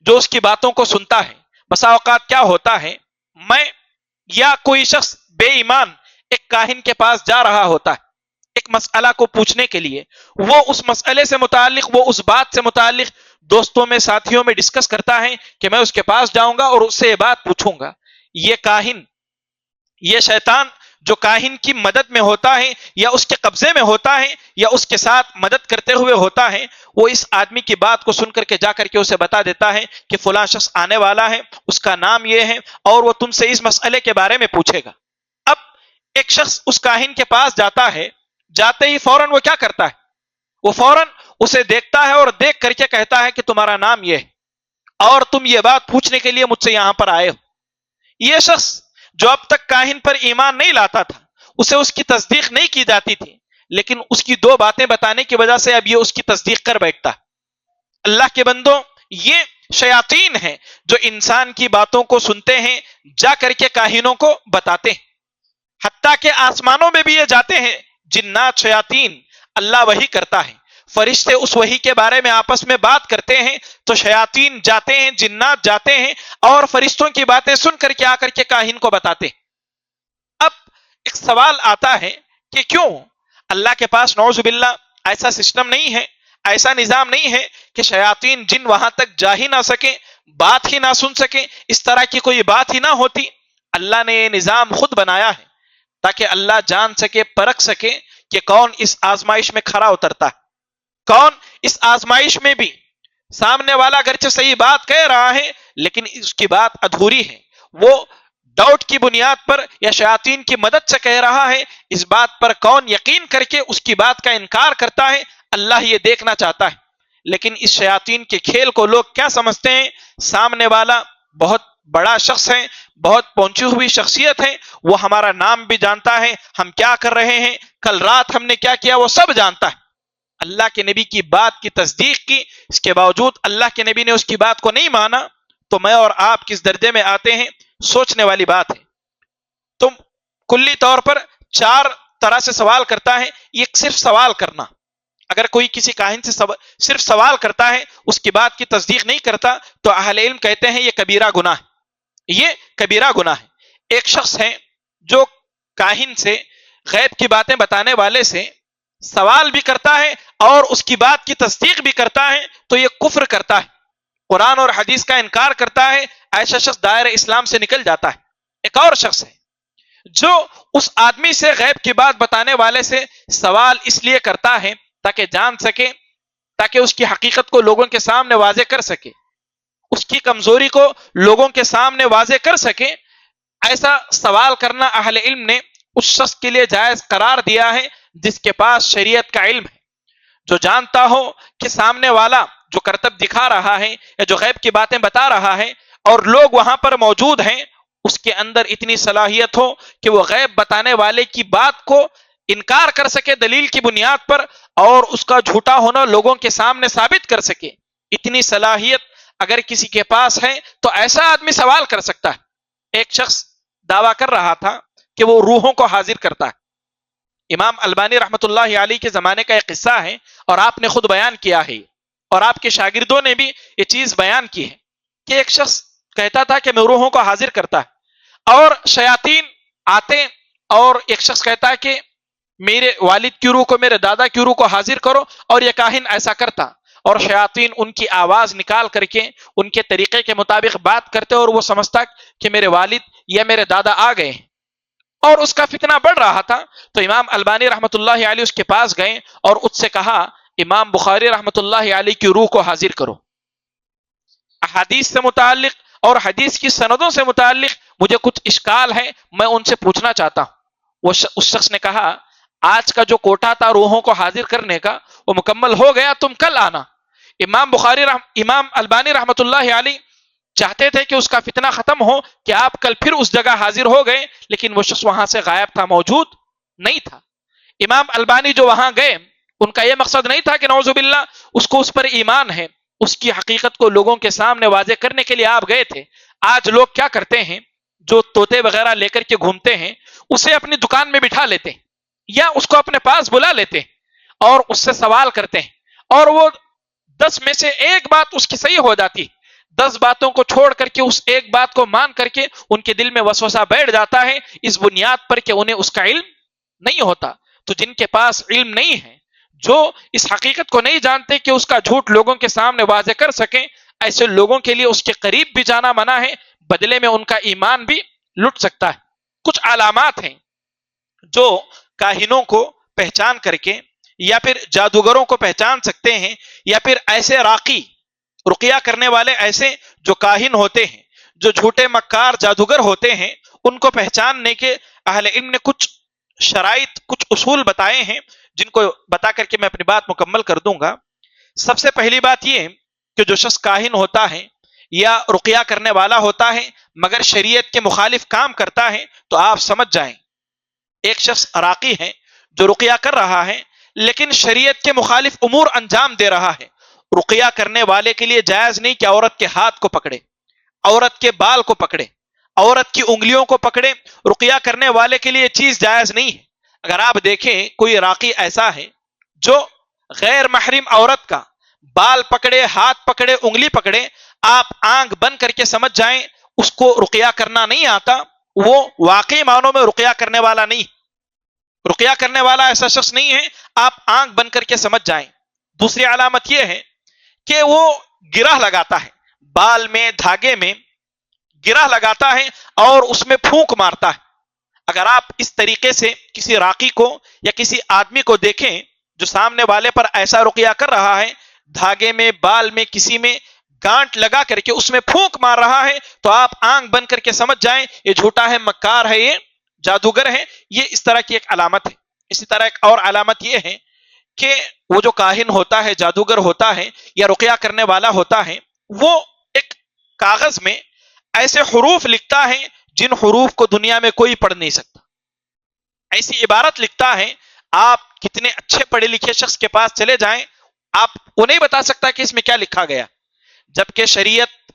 جو اس کی باتوں کو سنتا ہے. بسا اوقات کیا ہوتا ہے, میں یا کوئی شخص بے ایمان ایک کاہن کے پاس جا رہا ہوتا ہے ایک مسئلہ کو پوچھنے کے لیے. وہ اس مسئلے سے متعلق, وہ اس بات سے متعلق دوستوں میں ساتھیوں میں ڈسکس کرتا ہے کہ میں اس کے پاس جاؤں گا اور اس سے یہ بات پوچھوں گا. یہ کاہن, یہ شیطان جو کاہن کی مدد میں ہوتا ہے یا اس کے قبضے میں ہوتا ہے یا اس کے ساتھ مدد کرتے ہوئے ہوتا ہے, وہ اس آدمی کی بات کو سن کر کے جا کر کے اسے بتا دیتا ہے کہ فلاں شخص آنے والا ہے, اس کا نام یہ ہے اور وہ تم سے اس مسئلے کے بارے میں پوچھے گا. اب ایک شخص اس کاہن کے پاس جاتا ہے, جاتے ہی فوراً وہ کیا کرتا ہے, وہ فوراً اسے دیکھتا ہے اور دیکھ کر کے کہتا ہے کہ تمہارا نام یہ ہے اور تم یہ بات پوچھنے کے لیے مجھ سے یہاں پر آئے ہو. یہ شخص جو اب تک کاہن پر ایمان نہیں لاتا تھا, اسے اس کی تصدیق نہیں کی جاتی تھی, لیکن اس کی دو باتیں بتانے کی وجہ سے اب یہ اس کی تصدیق کر بیٹھتا. اللہ کے بندوں, یہ شیاطین ہیں جو انسان کی باتوں کو سنتے ہیں, جا کر کے کاہنوں کو بتاتے ہیں. حتیٰ کہ آسمانوں میں بھی یہ جاتے ہیں, جنات شیاطین, اللہ وحی کرتا ہے, فرشتے اس وحی کے بارے میں آپس میں بات کرتے ہیں تو شیاطین جاتے ہیں, جنات جاتے ہیں اور فرشتوں کی باتیں سن کر کے آ کر کے کاہن کو بتاتے ہیں. اب ایک سوال آتا ہے کہ کیوں اللہ کے پاس نعوذ باللہ ایسا سسٹم نہیں ہے, ایسا نظام نہیں ہے کہ شیاطین جن وہاں تک جا ہی نہ سکیں, بات ہی نہ سن سکیں, اس طرح کی کوئی بات ہی نہ ہوتی. اللہ نے یہ نظام خود بنایا ہے تاکہ اللہ جان سکے, پرکھ سکے کہ کون اس آزمائش میں کھرا اترتا ہے, کون اس آزمائش میں بھی سامنے والا اگرچہ صحیح بات کہہ رہا ہے لیکن اس کی بات ادھوری ہے, وہ ڈاؤٹ کی بنیاد پر یا شیاطین کی مدد سے کہہ رہا ہے. اس بات پر کون یقین کر کے اس کی بات کا انکار کرتا ہے, اللہ یہ دیکھنا چاہتا ہے. لیکن اس شیاطین کے کھیل کو لوگ کیا سمجھتے ہیں, سامنے والا بہت بڑا شخص ہے, بہت پہنچی ہوئی شخصیت ہے, وہ ہمارا نام بھی جانتا ہے, ہم کیا کر رہے ہیں, کل رات ہم نے کیا کیا, وہ سب جانتا ہے. اللہ کے نبی کی بات کی تصدیق کی, اس کے باوجود اللہ کے نبی نے اس کی بات کو نہیں مانا, تو میں اور آپ کس درجے میں آتے ہیں, سوچنے والی بات ہے. تم کلی طور پر چار طرح سے سوال کرتا ہے. یہ صرف سوال کرنا, اگر کوئی کسی کاہن سے صرف سوال کرتا ہے, اس کی بات کی تصدیق نہیں کرتا, تو اہل علم کہتے ہیں یہ کبیرہ گناہ ہے, یہ کبیرہ گناہ ہے. ایک شخص ہے جو کاہن سے, غیب کی باتیں بتانے والے سے سوال بھی کرتا ہے اور اس کی بات کی تصدیق بھی کرتا ہے, تو یہ کفر کرتا ہے, قرآن اور حدیث کا انکار کرتا ہے. ایسا شخص دائرہ اسلام سے نکل جاتا ہے. ایک اور شخص ہے جو اس آدمی سے, غیب کی بات بتانے والے سے سوال اس لیے کرتا ہے تاکہ جان سکے, تاکہ اس کی حقیقت کو لوگوں کے سامنے واضح کر سکے, اس کی کمزوری کو لوگوں کے سامنے واضح کر سکے. ایسا سوال کرنا اہل علم نے اس شخص کے لیے جائز قرار دیا ہے جس کے پاس شریعت کا علم ہے, جو جانتا ہو کہ سامنے والا جو کرتب دکھا رہا ہے یا جو غیب کی باتیں بتا رہا ہے اور لوگ وہاں پر موجود ہیں, اس کے اندر اتنی صلاحیت ہو کہ وہ غیب بتانے والے کی بات کو انکار کر سکے دلیل کی بنیاد پر, اور اس کا جھوٹا ہونا لوگوں کے سامنے ثابت کر سکے. اتنی صلاحیت اگر کسی کے پاس ہے تو ایسا آدمی سوال کر سکتا ہے. ایک شخص دعویٰ کر رہا تھا کہ وہ روحوں کو حاضر کرتا ہے, امام البانی رحمۃ اللہ علیہ کے زمانے کا ایک قصہ ہے، اور آپ نے خود بیان کیا ہے، اور آپ کے شاگردوں نے بھی یہ چیز بیان کی ہے کہ ایک شخص کہتا تھا کہ میں روحوں کو حاضر کرتا ہے، اور شیاطین آتے، اور ایک شخص کہتا ہے کہ میرے والد کی روح کو، میرے دادا کی روح کو حاضر کرو، اور یہ کاہن ایسا کرتا، اور شیاطین ان کی آواز نکال کر کے ان کے طریقے کے مطابق بات کرتے، اور وہ سمجھتا کہ میرے والد یا میرے دادا آ گئے ہیں، اور اس کا فتنہ بڑھ رہا تھا۔ تو امام البانی رحمۃ اللہ علیہ اس کے پاس گئے اور اس سے کہا امام بخاری رحمۃ اللہ علیہ کی روح کو حاضر کرو۔ احادیث سے متعلق اور حدیث کی سندوں سے متعلق مجھے کچھ اشکال ہے، میں ان سے پوچھنا چاہتا ہوں۔ اس شخص نے کہا آج کا جو کوٹا تھا روحوں کو حاضر کرنے کا وہ مکمل ہو گیا، تم کل آنا۔ امام البانی رحمۃ اللہ علیہ چاہتے تھے کہ اس کا فتنہ ختم ہو کہ آپ کل پھر اس جگہ حاضر ہو گئے، لیکن وہ شخص وہاں سے غائب تھا، موجود نہیں تھا۔ امام البانی جو وہاں گئے ان کا یہ مقصد نہیں تھا کہ نعوذ باللہ اس کو اس پر ایمان ہے، اس کی حقیقت کو لوگوں کے سامنے واضح کرنے کے لیے آپ گئے تھے۔ آج لوگ کیا کرتے ہیں، جو طوطے وغیرہ لے کر کے گھومتے ہیں اسے اپنی دکان میں بٹھا لیتے ہیں، یا اس کو اپنے پاس بلا لیتے ہیں اور اس سے سوال کرتے ہیں، اور وہ 10 میں سے ایک بات اس کی صحیح ہو جاتی، 10 باتوں کو چھوڑ کر کے اس ایک بات کو مان کر کے ان کے دل میں وسوسہ بیٹھ جاتا ہے، اس بنیاد پر کہ انہیں اس کا علم نہیں ہوتا۔ تو جن کے پاس علم نہیں ہے، جو اس حقیقت کو نہیں جانتے کہ اس کا جھوٹ لوگوں کے سامنے واضح کر سکیں، ایسے لوگوں کے لیے اس کے قریب بھی جانا منع ہے، بدلے میں ان کا ایمان بھی لٹ سکتا ہے۔ کچھ علامات ہیں جو کاہنوں کو پہچان کر کے یا پھر جادوگروں کو پہچان سکتے ہیں، یا پھر ایسے راقی رقیہ کرنے والے ایسے جو کاہن ہوتے ہیں، جو جھوٹے مکار جادوگر ہوتے ہیں، ان کو پہچاننے کے اہل علم نے کچھ شرائط، کچھ اصول بتائے ہیں، جن کو بتا کر کے میں اپنی بات مکمل کر دوں گا۔ سب سے پہلی بات یہ کہ جو شخص کاہن ہوتا ہے یا رقیہ کرنے والا ہوتا ہے مگر شریعت کے مخالف کام کرتا ہے، تو آپ سمجھ جائیں ایک شخص راقی ہے جو رقیہ کر رہا ہے لیکن شریعت کے مخالف امور انجام دے رہا ہے۔ رقیہ کرنے والے کے لیے جائز نہیں کہ عورت کے ہاتھ کو پکڑے، عورت کے بال کو پکڑے، عورت کی انگلیوں کو پکڑے۔ رقیہ کرنے والے کے لیے یہ چیز جائز نہیں ہے۔ اگر آپ دیکھیں کوئی راقی ایسا ہے جو غیر محرم عورت کا بال پکڑے، ہاتھ پکڑے، انگلی پکڑے، آپ آنکھ بند کر کے سمجھ جائیں اس کو رقیہ کرنا نہیں آتا، وہ واقعی معنوں میں رقیہ کرنے والا نہیں، رقیہ کرنے والا ایسا شخص نہیں ہے، آپ آنکھ بند کر کے سمجھ جائیں۔ دوسری علامت یہ ہے کہ وہ گرہ لگاتا ہے، بال میں، دھاگے میں گرہ لگاتا ہے اور اس میں پھونک مارتا ہے۔ اگر آپ اس طریقے سے کسی راقی کو یا کسی آدمی کو دیکھیں جو سامنے والے پر ایسا رقیہ کر رہا ہے، دھاگے میں، بال میں، کسی میں گانٹ لگا کر کے اس میں پھونک مار رہا ہے، تو آپ آنکھ بند کر کے سمجھ جائیں یہ جھوٹا ہے، مکار ہے، یہ جادوگر ہے۔ یہ اس طرح کی ایک علامت ہے۔ اسی طرح ایک اور علامت یہ ہے کہ وہ جو کاہن ہوتا ہے، جادوگر ہوتا ہے یا رقیہ کرنے والا ہوتا ہے، وہ ایک کاغذ میں ایسے حروف لکھتا ہے جن حروف کو دنیا میں کوئی پڑھ نہیں سکتا، ایسی عبارت لکھتا ہے۔ آپ کتنے اچھے پڑھے لکھے شخص کے پاس چلے جائیں، آپ وہ نہیں بتا سکتا کہ اس میں کیا لکھا گیا، جبکہ شریعت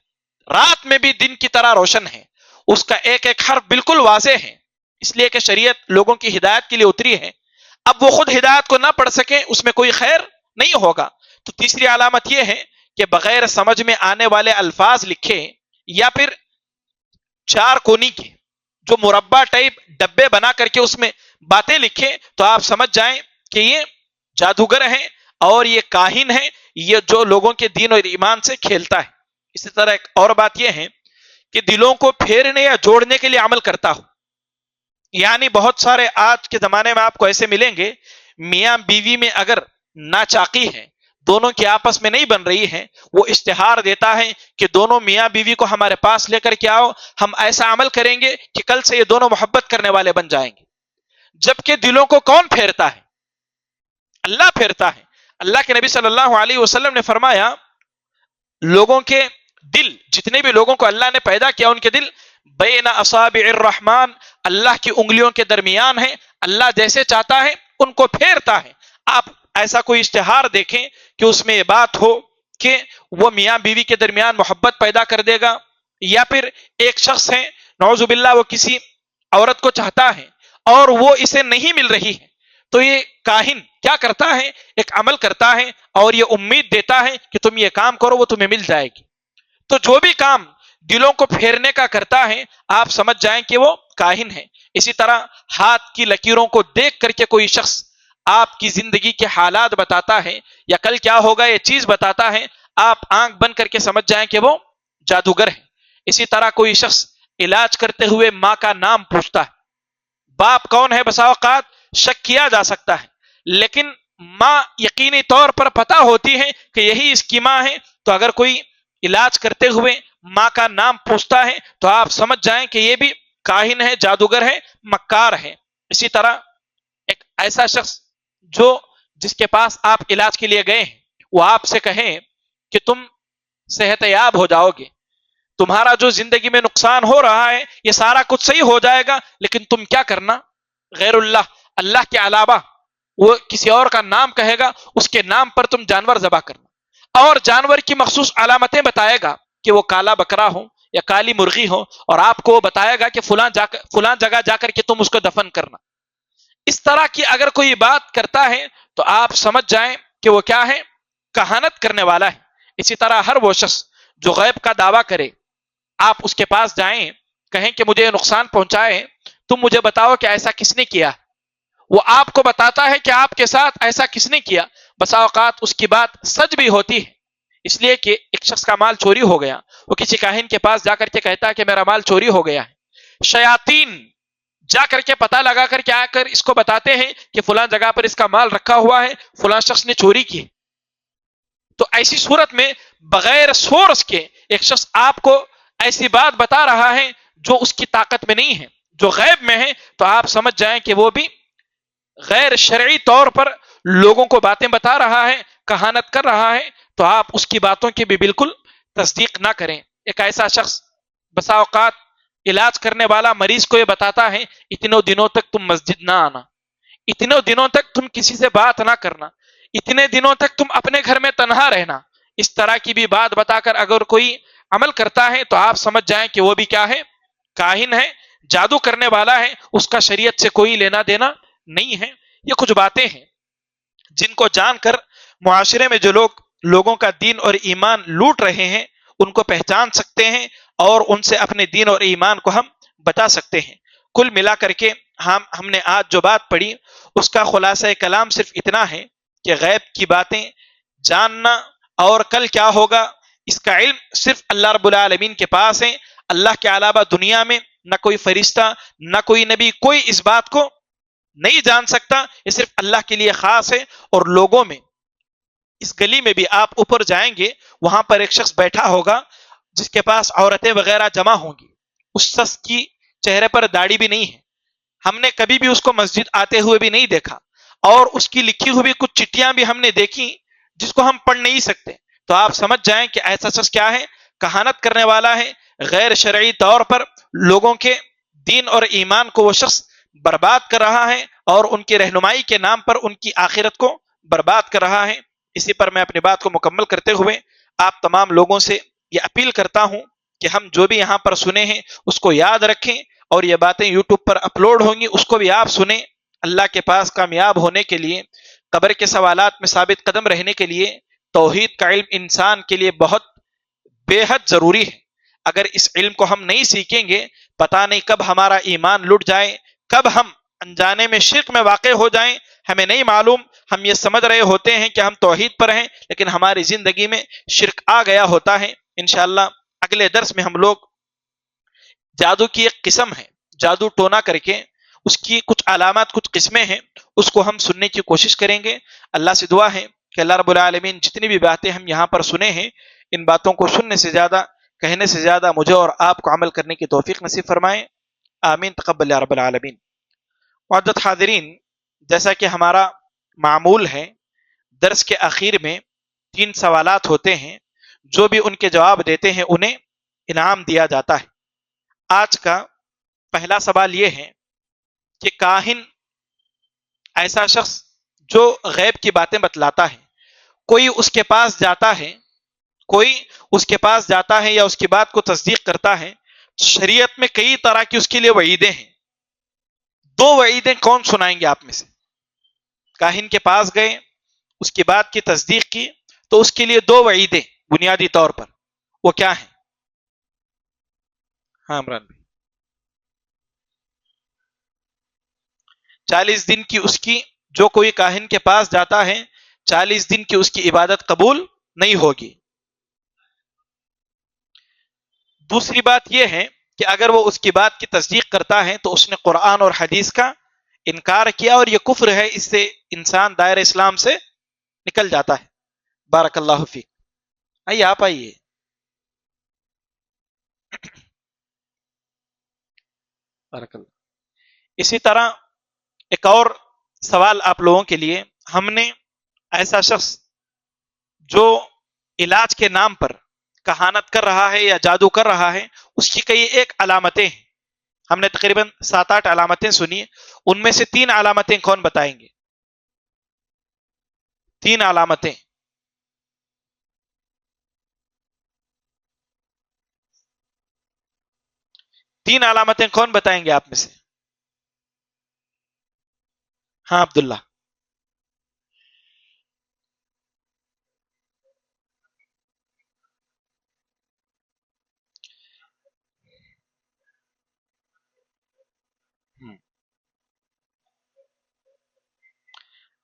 رات میں بھی دن کی طرح روشن ہے، اس کا ایک ایک حرف بالکل واضح ہے، اس لیے کہ شریعت لوگوں کی ہدایت کے لیے اتری ہے۔ اب وہ خود ہدایت کو نہ پڑھ سکیں، اس میں کوئی خیر نہیں ہوگا۔ تو تیسری علامت یہ ہے کہ بغیر سمجھ میں آنے والے الفاظ لکھے، یا پھر 4 کونی کے جو مربع ٹائپ ڈبے بنا کر کے اس میں باتیں لکھے، تو آپ سمجھ جائیں کہ یہ جادوگر ہیں اور یہ کاہن ہیں، یہ جو لوگوں کے دین اور ایمان سے کھیلتا ہے۔ اسی طرح ایک اور بات یہ ہے کہ دلوں کو پھیرنے یا جوڑنے کے لیے عمل کرتا ہو، یعنی بہت سارے آج کے زمانے میں آپ کو ایسے ملیں گے، میاں بیوی میں اگر ناچاقی ہے، دونوں کی آپس میں نہیں بن رہی ہے، وہ اشتہار دیتا ہے کہ دونوں میاں بیوی کو ہمارے پاس لے کر کے آؤ، ہم ایسا عمل کریں گے کہ کل سے یہ دونوں محبت کرنے والے بن جائیں گے۔ جبکہ دلوں کو کون پھیرتا ہے؟ اللہ پھیرتا ہے۔ اللہ کے نبی صلی اللہ علیہ وسلم نے فرمایا لوگوں کے دل، جتنے بھی لوگوں کو اللہ نے پیدا کیا، ان کے دل بین اصابع الرحمن، اللہ کی انگلیوں کے درمیان ہے، اللہ جیسے چاہتا ہے ان کو پھیرتا ہے۔ آپ ایسا کوئی اشتہار دیکھیں کہ اس میں یہ بات ہو کہ وہ میاں بیوی کے درمیان محبت پیدا کر دے گا، یا پھر ایک شخص ہے نعوذ باللہ وہ کسی عورت کو چاہتا ہے اور وہ اسے نہیں مل رہی ہے، تو یہ کاہن کیا کرتا ہے؟ ایک عمل کرتا ہے اور یہ امید دیتا ہے کہ تم یہ کام کرو وہ تمہیں مل جائے گی. تو جو بھی کام دلوں کو پھیرنے کا کرتا ہے آپ سمجھ جائیں کہ وہ کاہن ہے. اسی طرح ہاتھ کی لکیروں کو دیکھ کر کے کوئی شخص آپ کی زندگی کے حالات بتاتا ہے یا کل کیا ہوگا یہ چیز بتاتا ہے، آپ آنکھ بند کر کے سمجھ جائیں کہ وہ جادوگر ہے. اسی طرح کوئی شخص علاج کرتے ہوئے ماں کا نام پوچھتا ہے. باپ کون ہے بسا اوقات شک کیا جا سکتا ہے، لیکن ماں یقینی طور پر پتہ ہوتی ہے کہ یہی اس کی ماں ہے. تو اگر کوئی علاج کرتے ہوئے ماں کا نام پوچھتا ہے تو آپ سمجھ جائیں کہ یہ بھی کاہن ہے، جادوگر ہے، مکار ہے. اسی طرح ایک ایسا شخص جس کے پاس آپ علاج کے لیے گئے ہیں وہ آپ سے کہیں کہ تم صحت یاب ہو جاؤ گے، تمہارا جو زندگی میں نقصان ہو رہا ہے یہ سارا کچھ صحیح ہو جائے گا، لیکن تم کیا کرنا؟ غیر اللہ کے علاوہ وہ کسی اور کا نام کہے گا، اس کے نام پر تم جانور ذبح کرنا اور جانور کی مخصوص علامتیں بتائے گا کہ وہ کالا بکرا ہو یا کالی مرغی ہو، اور آپ کو وہ بتائے گا کہ فلاں جگہ جا کر کے تم اس کو دفن کرنا. اس طرح کی اگر کوئی بات کرتا ہے تو آپ سمجھ جائیں کہ وہ کیا ہے؟ کہانت کرنے والا ہے. اسی طرح ہر وہ شخص جو غیب کا دعویٰ کرے آپ اس کے پاس جائیں، کہیں کہ مجھے نقصان پہنچائے، تم مجھے بتاؤ کہ ایسا کس نے کیا. وہ آپ کو بتاتا ہے کہ آپ کے ساتھ ایسا کس نے کیا. بسا اوقات اس کی بات سچ بھی ہوتی ہے. اس لیے کہ ایک شخص کا مال چوری ہو گیا، وہ کسی کاہن کے پاس جا کر کے کہتا ہے کہ میرا مال چوری ہو گیا ہے. شیاطین جا کر کے پتہ لگا کر کے آ کر اس کو بتاتے ہیں کہ فلاں جگہ پر اس کا مال رکھا ہوا ہے، فلاں شخص نے چوری کی. تو ایسی صورت میں بغیر سورس کے ایک شخص آپ کو ایسی بات بتا رہا ہے جو اس کی طاقت میں نہیں ہے، جو غیب میں ہے، تو آپ سمجھ جائیں کہ وہ بھی غیر شرعی طور پر لوگوں کو باتیں بتا رہا ہے، کہانت کر رہا ہے. تو آپ اس کی باتوں کی بھی بالکل تصدیق نہ کریں. ایک ایسا شخص بسا اوقات علاج کرنے والا مریض کو یہ بتاتا ہے اتنوں دنوں تک تم مسجد نہ آنا، اتنوں دنوں تک تم کسی سے بات نہ کرنا، اتنے دنوں تک تم اپنے گھر میں تنہا رہنا. اس طرح کی بھی بات بتا کر اگر کوئی عمل کرتا ہے تو آپ سمجھ جائیں کہ وہ بھی کیا ہے؟ کاہن ہے، جادو کرنے والا ہے. اس کا شریعت سے کوئی لینا دینا نہیں ہے. یہ کچھ باتیں ہیں جن کو جان کر معاشرے میں جو لوگوں کا دین اور ایمان لوٹ رہے ہیں ان کو پہچان سکتے ہیں اور ان سے اپنے دین اور ایمان کو ہم بچا سکتے ہیں. کل ملا کر کے ہم نے آج جو بات پڑھی اس کا خلاصہ کلام صرف اتنا ہے کہ غیب کی باتیں جاننا اور کل کیا ہوگا اس کا علم صرف اللہ رب العالمین کے پاس ہے. اللہ کے علاوہ دنیا میں نہ کوئی فرشتہ نہ کوئی نبی کوئی اس بات کو نہیں جان سکتا. یہ صرف اللہ کے لیے خاص ہے. اور لوگوں میں اس گلی میں بھی آپ اوپر جائیں گے وہاں پر ایک شخص بیٹھا ہوگا جس کے پاس عورتیں وغیرہ جمع ہوں گی. اس شخص کی چہرے پر داڑھی بھی نہیں ہے، ہم نے کبھی بھی اس کو مسجد آتے ہوئے بھی نہیں دیکھا، اور اس کی لکھی ہوئی کچھ چٹیاں بھی ہم نے دیکھی جس کو ہم پڑھ نہیں سکتے. تو آپ سمجھ جائیں کہ ایسا شخص کیا ہے؟ کہانت کرنے والا ہے. غیر شرعی طور پر لوگوں کے دین اور ایمان کو وہ شخص برباد کر رہا ہے اور ان کی رہنمائی کے نام پر ان کی آخرت کو برباد کر رہا ہے. اسی پر میں اپنی بات کو مکمل کرتے ہوئے آپ تمام لوگوں سے یہ اپیل کرتا ہوں کہ ہم جو بھی یہاں پر سنے ہیں اس کو یاد رکھیں، اور یہ باتیں یوٹیوب پر اپلوڈ ہوں گی اس کو بھی آپ سنیں. اللہ کے پاس کامیاب ہونے کے لیے، قبر کے سوالات میں ثابت قدم رہنے کے لیے توحید کا علم انسان کے لیے بہت بے حد ضروری ہے. اگر اس علم کو ہم نہیں سیکھیں گے پتہ نہیں کب ہمارا ایمان لٹ جائے، کب ہم انجانے میں شرک میں واقع ہو جائیں، ہمیں نہیں معلوم. ہم یہ سمجھ رہے ہوتے ہیں کہ ہم توحید پر ہیں لیکن ہماری زندگی میں شرک آ گیا ہوتا ہے. انشاءاللہ اگلے درس میں ہم لوگ جادو کی ایک قسم ہے، جادو ٹونا کر کے اس کی کچھ علامات، کچھ قسمیں ہیں، اس کو ہم سننے کی کوشش کریں گے. اللہ سے دعا ہے کہ اللہ رب العالمین جتنی بھی باتیں ہم یہاں پر سنے ہیں ان باتوں کو سننے سے زیادہ، کہنے سے زیادہ مجھے اور آپ کو عمل کرنے کی توفیق نصیب فرمائیں. آمین تقبل یا رب العالمین. معزز حاضرین، جیسا کہ ہمارا معمول ہے درس کے آخر میں 3 سوالات ہوتے ہیں، جو بھی ان کے جواب دیتے ہیں انہیں انعام دیا جاتا ہے. آج کا پہلا سوال یہ ہے کہ کاہن ایسا شخص جو غیب کی باتیں بتلاتا ہے، کوئی اس کے پاس جاتا ہے، کوئی اس کے پاس جاتا ہے یا اس کی بات کو تصدیق کرتا ہے، شریعت میں کئی طرح کی اس کے لیے وعیدیں ہیں. 2 وعیدیں کون سنائیں گے آپ میں سے؟ کاہن کے پاس گئے، اس کی بات کی تصدیق کی، تو اس کے لیے دو وعیدیں بنیادی طور پر، وہ کیا ہیں؟ ہاں عمران بھائی، 40 دن کی اس کی، جو کوئی کاہن کے پاس جاتا ہے 40 دن کی اس کی عبادت قبول نہیں ہوگی۔ دوسری بات یہ ہے کہ اگر وہ اس کی بات کی تصدیق کرتا ہے تو اس نے قرآن اور حدیث کا انکار کیا، اور یہ کفر ہے، اس سے انسان دائرہ اسلام سے نکل جاتا ہے۔ بارک اللہ فیک۔ آئیے آپ آئیے۔ بارک اللہ۔ اسی طرح ایک اور سوال آپ لوگوں کے لیے، ہم نے ایسا شخص جو علاج کے نام پر کہانت کر رہا ہے یا جادو کر رہا ہے، اس کی کئی ایک علامتیں ہیں، ہم نے تقریباً 7-8 علامتیں سنی، ان میں سے 3 علامتیں کون بتائیں گے؟ 3 علامتیں۔ تین علامتیں کون بتائیں گے آپ میں سے؟ ہاں عبداللہ۔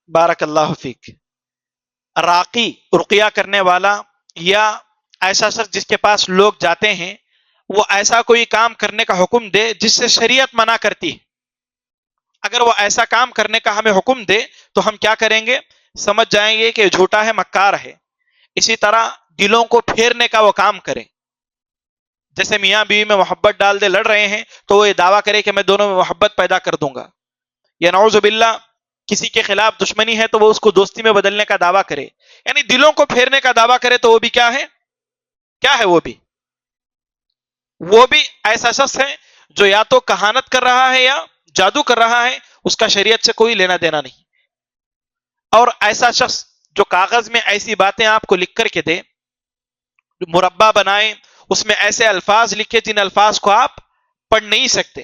بارک اللہ فیک۔ راقی، رقیہ کرنے والا، یا ایسا شخص جس کے پاس لوگ جاتے ہیں، وہ ایسا کوئی کام کرنے کا حکم دے جس سے شریعت منع کرتی ہے، اگر وہ ایسا کام کرنے کا ہمیں حکم دے تو ہم کیا کریں گے؟ سمجھ جائیں گے کہ جھوٹا ہے، مکار ہے۔ اسی طرح دلوں کو پھیرنے کا وہ کام کرے، جیسے میاں بیوی میں محبت ڈال دے، لڑ رہے ہیں تو وہ یہ دعویٰ کرے کہ میں دونوں میں محبت پیدا کر دوں گا، یا نعوذ باللہ کسی کے خلاف دشمنی ہے تو وہ اس کو دوستی میں بدلنے کا دعویٰ کرے، یعنی دلوں کو پھیرنے کا دعویٰ کرے، تو وہ بھی کیا ہے؟ کیا ہے وہ بھی ایسا شخص ہے جو یا تو کہانت کر رہا ہے یا جادو کر رہا ہے، اس کا شریعت سے کوئی لینا دینا نہیں۔ اور ایسا شخص جو کاغذ میں ایسی باتیں آپ کو لکھ کر کے دے، مربع بنائے، اس میں ایسے الفاظ لکھے جن الفاظ کو آپ پڑھ نہیں سکتے،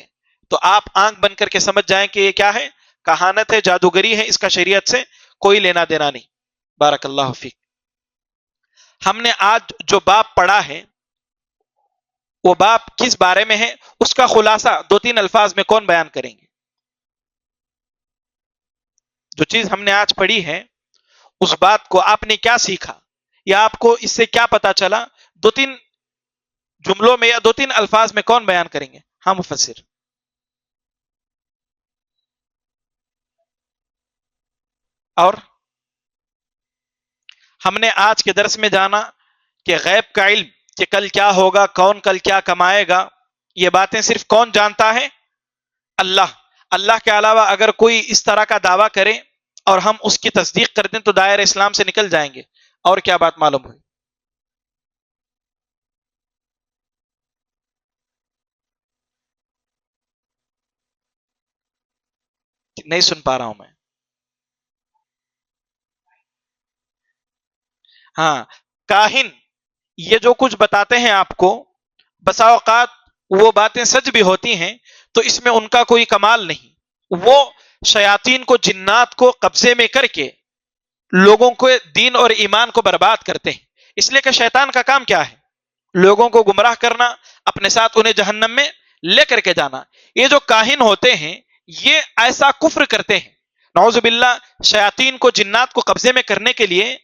تو آپ آنکھ بن کر کے سمجھ جائیں کہ یہ کیا ہے؟ کہانت ہے، جادوگری ہے، اس کا شریعت سے کوئی لینا دینا نہیں۔ بارک اللہ فیک۔ ہم نے آج جو باب پڑھا ہے، وہ باب کس بارے میں ہے؟ اس کا خلاصہ 2-3 الفاظ میں کون بیان کریں گے؟ جو چیز ہم نے آج پڑھی ہے، اس بات کو آپ نے کیا سیکھا، یا آپ کو اس سے کیا پتا چلا؟ 2-3 جملوں میں یا 2-3 الفاظ میں کون بیان کریں گے؟ ہاں مفسر۔ اور ہم نے آج کے درس میں جانا کہ غیب کا علم، کہ کل کیا ہوگا، کون کل کیا کمائے گا، یہ باتیں صرف کون جانتا ہے؟ اللہ۔ اللہ کے علاوہ اگر کوئی اس طرح کا دعویٰ کرے اور ہم اس کی تصدیق کر دیں تو دائرہ اسلام سے نکل جائیں گے۔ اور کیا بات معلوم ہوئی؟ نہیں سن پا رہا ہوں میں۔ ہاں، کاہن یہ جو کچھ بتاتے ہیں آپ کو، بسا اوقات وہ باتیں سچ بھی ہوتی ہیں، تو اس میں ان کا کوئی کمال نہیں، وہ شیاطین کو، جنات کو قبضے میں کر کے لوگوں کو دین اور ایمان کو برباد کرتے ہیں، اس لیے کہ شیطان کا کام کیا ہے؟ لوگوں کو گمراہ کرنا، اپنے ساتھ انہیں جہنم میں لے کر کے جانا۔ یہ جو کاہن ہوتے ہیں یہ ایسا کفر کرتے ہیں، نعوذ باللہ، شیاطین کو، جنات کو قبضے میں کرنے کے لیے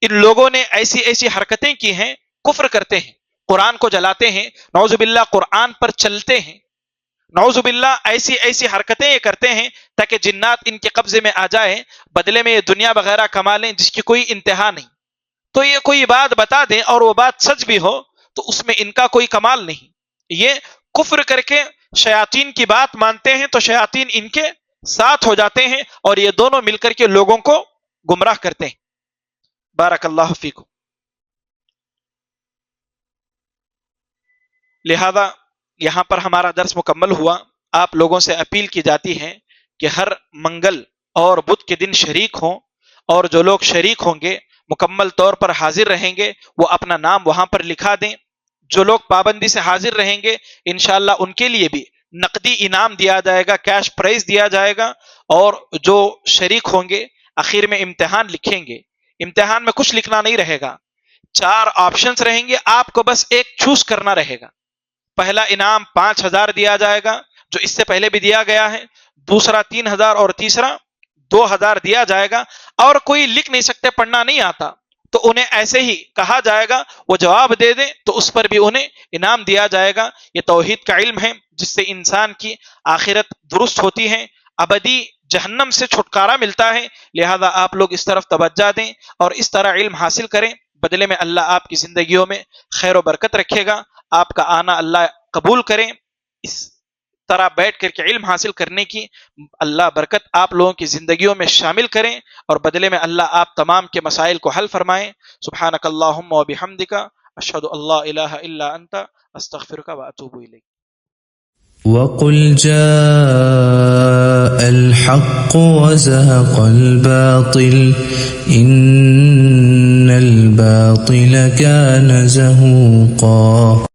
ان لوگوں نے ایسی ایسی حرکتیں کی ہیں، کفر کرتے ہیں، قرآن کو جلاتے ہیں، نعوذ باللہ قرآن پر چلتے ہیں، نعوذ باللہ ایسی ایسی حرکتیں یہ کرتے ہیں تاکہ جنات ان کے قبضے میں آ جائے، بدلے میں یہ دنیا وغیرہ کما لیں جس کی کوئی انتہا نہیں۔ تو یہ کوئی بات بتا دیں اور وہ بات سچ بھی ہو تو اس میں ان کا کوئی کمال نہیں، یہ کفر کر کے شیاطین کی بات مانتے ہیں، تو شیاطین ان کے ساتھ ہو جاتے ہیں اور یہ دونوں مل کر کے لوگوں کو گمراہ کرتے ہیں۔ بارک اللہ فیکم۔ لہذا یہاں پر ہمارا درس مکمل ہوا۔ آپ لوگوں سے اپیل کی جاتی ہے کہ ہر منگل اور بدھ کے دن شریک ہوں، اور جو لوگ شریک ہوں گے مکمل طور پر حاضر رہیں گے، وہ اپنا نام وہاں پر لکھا دیں۔ جو لوگ پابندی سے حاضر رہیں گے انشاءاللہ ان کے لیے بھی نقدی انعام دیا جائے گا، کیش پرائز دیا جائے گا، اور جو شریک ہوں گے آخر میں امتحان لکھیں گے، امتحان میں کچھ لکھنا نہیں رہے گا، 4 آپشنز رہیں گے، آپ کو بس ایک چوز کرنا رہے گا۔ پہلا انعام 5,000 دیا جائے گا جو اس سے پہلے بھی دیا گیا ہے، دوسرا 3,000 اور تیسرا 2,000 دیا جائے گا، اور کوئی لکھ نہیں سکتے، پڑھنا نہیں آتا تو انہیں ایسے ہی کہا جائے گا، وہ جواب دے دیں تو اس پر بھی انہیں انعام دیا جائے گا۔ یہ توحید کا علم ہے جس سے انسان کی آخرت درست ہوتی ہے، ابدی جہنم سے چھٹکارا ملتا ہے۔ لہذا آپ لوگ اس طرف توجہ دیں اور اس طرح علم حاصل کریں، بدلے میں اللہ آپ کی زندگیوں میں خیر و برکت رکھے گا، آپ کا آنا اللہ قبول کریں۔ اس طرح بیٹھ کر کے علم حاصل کرنے کی اللہ برکت آپ لوگوں کی زندگیوں میں شامل کریں، اور بدلے میں اللہ آپ تمام کے مسائل کو حل فرمائیں۔ سبحانک اللہم و بحمدک، اشہد ان لا الہ الا انت، استغفرک و اتوب الیک۔ وقل جاء الحق وزهق الباطل إن الباطل كان زهوقا